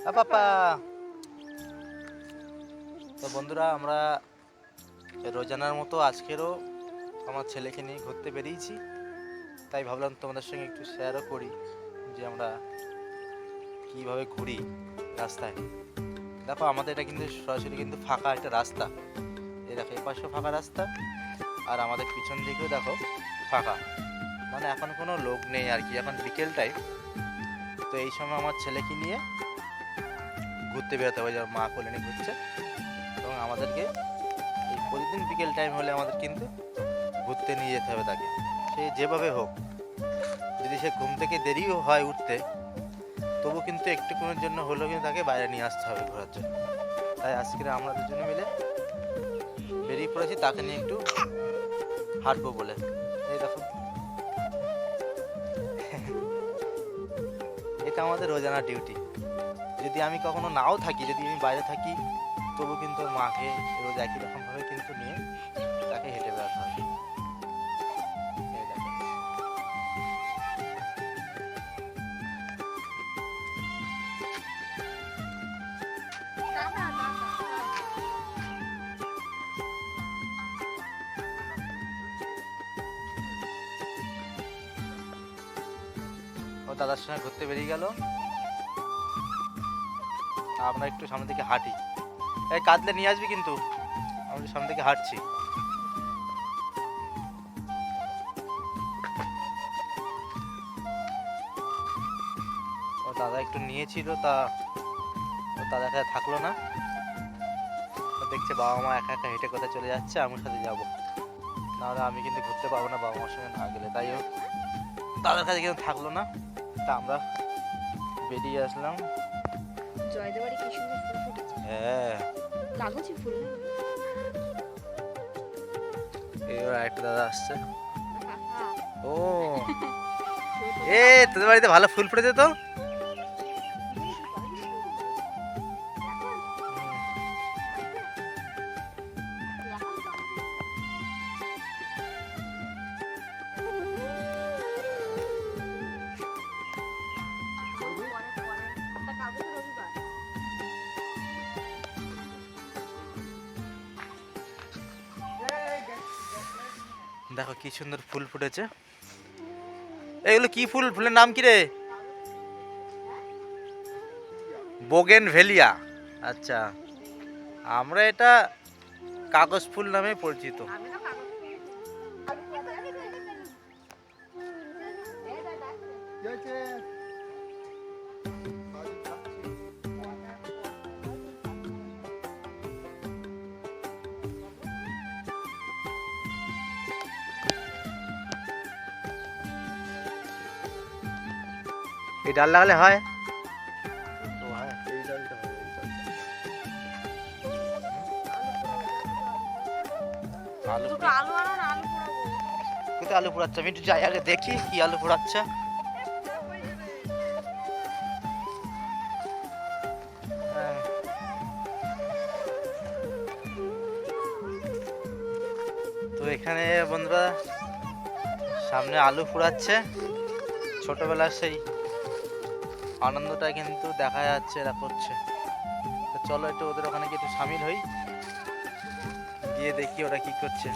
পাপা। তো বন্ধুরা, আমরা রোজানার মতো আজকেরও আমার ছেলেকে নিয়ে ঘুরতে বেরিয়েছি। তাই ভাবলাম তোমাদের সঙ্গে একটু শেয়ারও করি যে আমরা কীভাবে ঘুরি রাস্তায়। দেখো, আমাদের এটা কিন্তু সরাসরি কিন্তু ফাঁকা একটা রাস্তা। এই দেখো, এই পাশেও ফাঁকা রাস্তা, আর আমাদের পিছন দিকেও দেখো ফাঁকা। মানে এখন কোনো লোক নেই আর কি, এখন বিকেল টাইম। তো এই সময় আমার ছেলেকে নিয়ে ঘুরতে বেরোতে হবে, যার মা কোলে নিয়ে ঘুরছে। এবং আমাদেরকে এই প্রতিদিন বিকেল টাইম হলে আমাদের কিন্তু ঘুরতে নিয়ে যেতে হবে তাকে, সে যেভাবে হোক। যদি সে ঘুম থেকে দেরিও হয় উঠতে, তবু কিন্তু একটুক্ষণের জন্য হলেও কিন্তু তাকে বাইরে নিয়ে আসতে হবে ঘোরার জন্য। তাই আজকে আমরা দুজনে মিলে বেরিয়ে পড়েছি তাকে নিয়ে একটু হাঁটবো বলে। এই দেখো, এটা আমাদের রোজানা ডিউটি। যদি আমি কখনো নাও থাকি, যদি আমি বাইরে থাকি, তবু কিন্তু ওর মাকে রোজ একই রকমভাবে কিন্তু নিয়ে তাকে হেঁটে বেড়াতে হবে। এই দেখো। ও দাদার সঙ্গে ঘুরতে বেরিয়ে গেল, আমরা একটু সামনের দিকে হাঁটি। এই কাঁদলে নিয়ে আসবি কিন্তু, আমরা সামনের দিকে হাঁটছি। ও দাদা একটু নিয়েছিল, তা ও দাদার কাছে থাকলো না। ও দেখছে বাবা মা একা একা হেঁটে কোথায় চলে যাচ্ছে, আমার সাথে যাবো, নাহলে আমি কিন্তু ঘুরতে পারবো না বাবা মার সঙ্গে না গেলে। তাই ও দাদার কাছে কিন্তু থাকলো না, তা আমরা বেরিয়ে আসলাম। জয়দেবাড়ি কি সুন্দর ফুল ফুটেছে। হ্যাঁ, কাগজি ফুল না? এবার একটা দাদা আসছে। হ্যাঁ। ও এ, তোদের বাড়িতে ভালো ফুল ফুটেছে তো। দেখো কি সুন্দর ফুল ফুটেছে। এগুলো কি ফুল? ফুলের নাম কি রে? বোগেনভেলিয়া। আচ্ছা, আমরা এটা কাগজ ফুল নামে পরিচিত। এই ডাল লাগালে হয়? আলু কোথায় আলু পোড়াচ্ছে? আমি একটু যাই আগে দেখি কি আলু পোড়াচ্ছে। তো এখানে বন্ধুরা সামনে আলু পোড়াচ্ছে। ছোটবেলার সেই আনন্দটা কিন্তু দেখা যাচ্ছে, এরা করছে। তো চলো একটু ওদের ওখানে গিয়ে একটু সামিল হই, গিয়ে দেখি ওরা কি করছে।